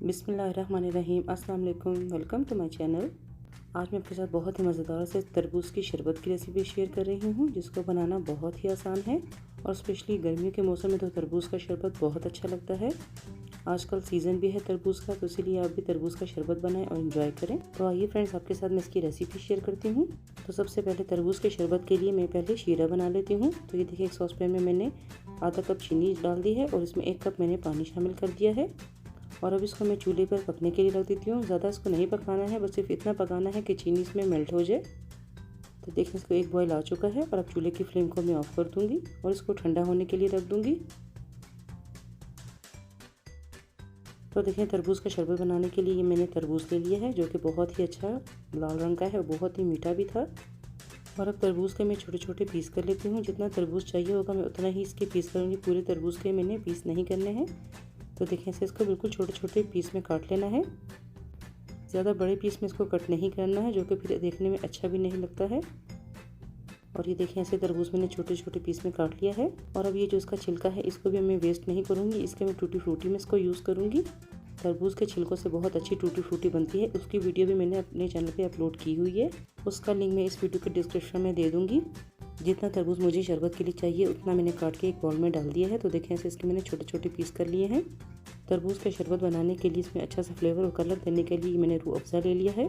बिस्मिल्लाहिर्रहमानिर्रहीम। अस्सलाम वालेकुम, वेलकम टू माय चैनल। आज मैं आपके साथ बहुत ही मज़ेदार से तरबूज़ की शरबत की रेसिपी शेयर कर रही हूँ, जिसको बनाना बहुत ही आसान है और स्पेशली गर्मियों के मौसम में तो तरबूज़ का शरबत बहुत अच्छा लगता है। आजकल सीज़न भी है तरबूज़ का, तो इसीलिए आप भी तरबूज़ का शरबत बनाएं और एंजॉय करें। तो आइए फ्रेंड्स, आपके साथ मैं इसकी रेसिपी शेयर करती हूँ। तो सबसे पहले तरबूज़ के शरबत के लिए मैं पहले शीरा बना लेती हूँ। तो ये देखिए, एक सॉस पैन में मैंने आधा कप चीनी डाल दी है और इसमें 1 कप मैंने पानी शामिल कर दिया है। और अब इसको मैं चूल्हे पर पकने के लिए रख देती हूँ। ज़्यादा इसको नहीं पकाना है, बस सिर्फ इतना पकाना है कि चीनी इसमें मेल्ट हो जाए। तो देखिए, इसको एक बॉयल आ चुका है और अब चूल्हे की फ्लेम को मैं ऑफ कर दूँगी और इसको ठंडा होने के लिए रख दूँगी। तो देखिए, तरबूज़ का शरबत बनाने के लिए मैंने तरबूज़ ले लिया है, जो कि बहुत ही अच्छा लाल रंग का है और बहुत ही मीठा भी था। और अब तरबूज़ के मैं छोटे छोटे पीस कर लेती हूँ। जितना तरबूज़ चाहिए होगा मैं उतना ही इसके पीस करूँगी। पूरे तरबूज़ के मैंने पीस नहीं करने हैं। तो देखिए, ऐसे इसको बिल्कुल छोटे छोटे पीस में काट लेना है। ज़्यादा बड़े पीस में इसको कट नहीं करना है, जो कि फिर देखने में अच्छा भी नहीं लगता है। और ये देखिए, ऐसे तरबूज़ मैंने छोटे छोटे पीस में काट लिया है। और अब ये जो इसका छिलका है, इसको भी मैं वेस्ट नहीं करूँगी। इसके मैं टूटी फ्रूटी में इसको यूज़ करूँगी। तरबूज़ के छिलकों से बहुत अच्छी टूटी फ्रूटी बनती है। उसकी वीडियो भी मैंने अपने चैनल पे अपलोड की हुई है, उसका लिंक मैं इस वीडियो के डिस्क्रिप्शन में दे दूँगी। जितना तरबूज़ मुझे शरबत के लिए चाहिए उतना मैंने काट के एक बाउल में डाल दिया है। तो देखें, ऐसे इसके मैंने छोटे छोटे पीस कर लिए हैं। तरबूज़ का शरबत बनाने के लिए इसमें अच्छा सा फ्लेवर और कलर देने के लिए मैंने रूह अफ़ज़ा ले लिया है।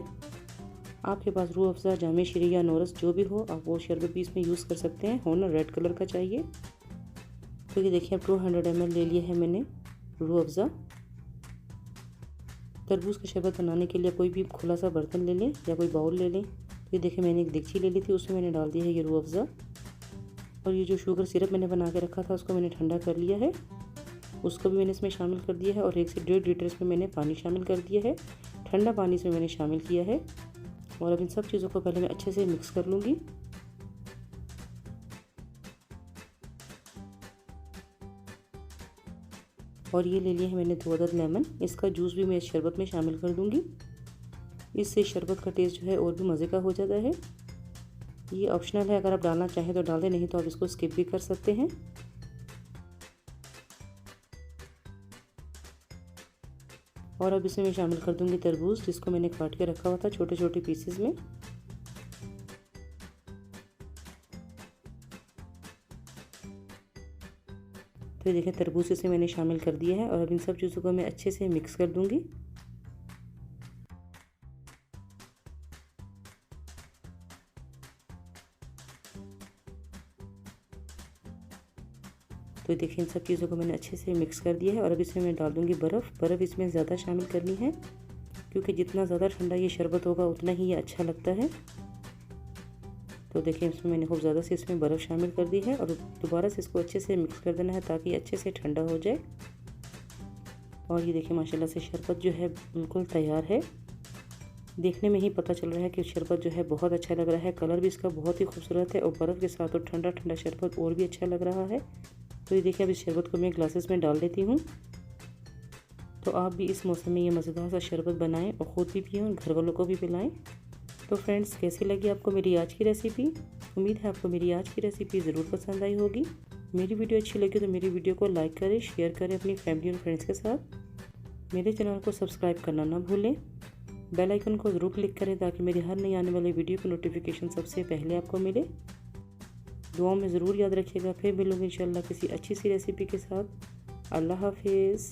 आपके पास रूह अफ़ज़ा, जामे शीरी या नोरस जो भी हो, आप वो शरबत भी इसमें यूज़ कर सकते हैं। होना रेड कलर का चाहिए। तो ये देखिए, अब 200 ml ले लिया है मैंने रूह अफ़ज़ा। तरबूज़ का शरबत बनाने के लिए कोई भी खुला सा बर्तन ले लें या कोई बाउल ले लें। तो ये देखिए, मैंने एक देगची ले ली थी, उसमें मैंने डाल दिया है ये रूह अफ़ज़ा। और ये जो शुगर सिरप मैंने बना के रखा था, उसको मैंने ठंडा कर लिया है, उसको भी मैंने इसमें शामिल कर दिया है। और 1 से 1.5 लीटर इसमें मैंने पानी शामिल कर दिया है। ठंडा पानी इसमें मैंने शामिल किया है। और अब इन सब चीज़ों को पहले मैं अच्छे से मिक्स कर लूँगी। और ये ले लिया है मैंने 2 अदद लेमन। इसका जूस भी मैं इस शरबत में शामिल कर दूँगी। इससे शरबत का टेस्ट जो है और भी मज़े का हो जाता है। ये ऑप्शनल है, अगर आप डालना चाहें तो डाल दें, नहीं तो आप इसको स्किप भी कर सकते हैं। और अब इसमें मैं शामिल कर दूंगी तरबूज़, जिसको मैंने काट के रखा हुआ था छोटे छोटे पीसेस में। तो ये देखें, तरबूज इसे मैंने शामिल कर दिया है। और अब इन सब चीज़ों को मैं अच्छे से मिक्स कर दूंगी। तो देखिए, इन सब चीज़ों को मैंने अच्छे से मिक्स कर दिया है। और अब इसमें मैं डाल दूंगी बर्फ़ इसमें ज़्यादा शामिल करनी है, क्योंकि जितना ज़्यादा ठंडा ये शरबत होगा उतना ही ये अच्छा लगता है। तो देखिए, इसमें मैंने खूब ज़्यादा से इसमें बर्फ़ शामिल कर दी है और दोबारा से इसको अच्छे से मिक्स कर देना है, ताकि ये अच्छे से ठंडा हो जाए। और ये देखिए, माशाल्लाह से शरबत जो है बिल्कुल तैयार है। देखने में ही पता चल रहा है कि शरबत जो है बहुत अच्छा लग रहा है। कलर भी इसका बहुत ही खूबसूरत है और बर्फ़ के साथ और ठंडा ठंडा शरबत और भी अच्छा लग रहा है। तो ये देखिए, अब इस शरबत को मैं ग्लासेस में डाल देती हूँ। तो आप भी इस मौसम में ये मज़ेदार सा शरबत बनाएं और ख़ुद भी पिएं और घर वालों को भी पिलाएं। तो फ्रेंड्स, कैसी लगी आपको मेरी आज की रेसिपी? उम्मीद है आपको मेरी आज की रेसिपी ज़रूर पसंद आई होगी। मेरी वीडियो अच्छी लगी तो मेरी वीडियो को लाइक करें, शेयर करें अपनी फैमिली और फ्रेंड्स के साथ। मेरे चैनल को सब्सक्राइब करना ना भूलें। बेल आइकन को ज़रूर क्लिक करें, ताकि मेरी हर नई आने वाली वीडियो की नोटिफिकेशन सबसे पहले आपको मिले। दुआओं में ज़रूर याद रखिएगा। फिर मिलूँगी इंशाल्लाह किसी अच्छी सी रेसिपी के साथ। अल्लाह हाफिज़।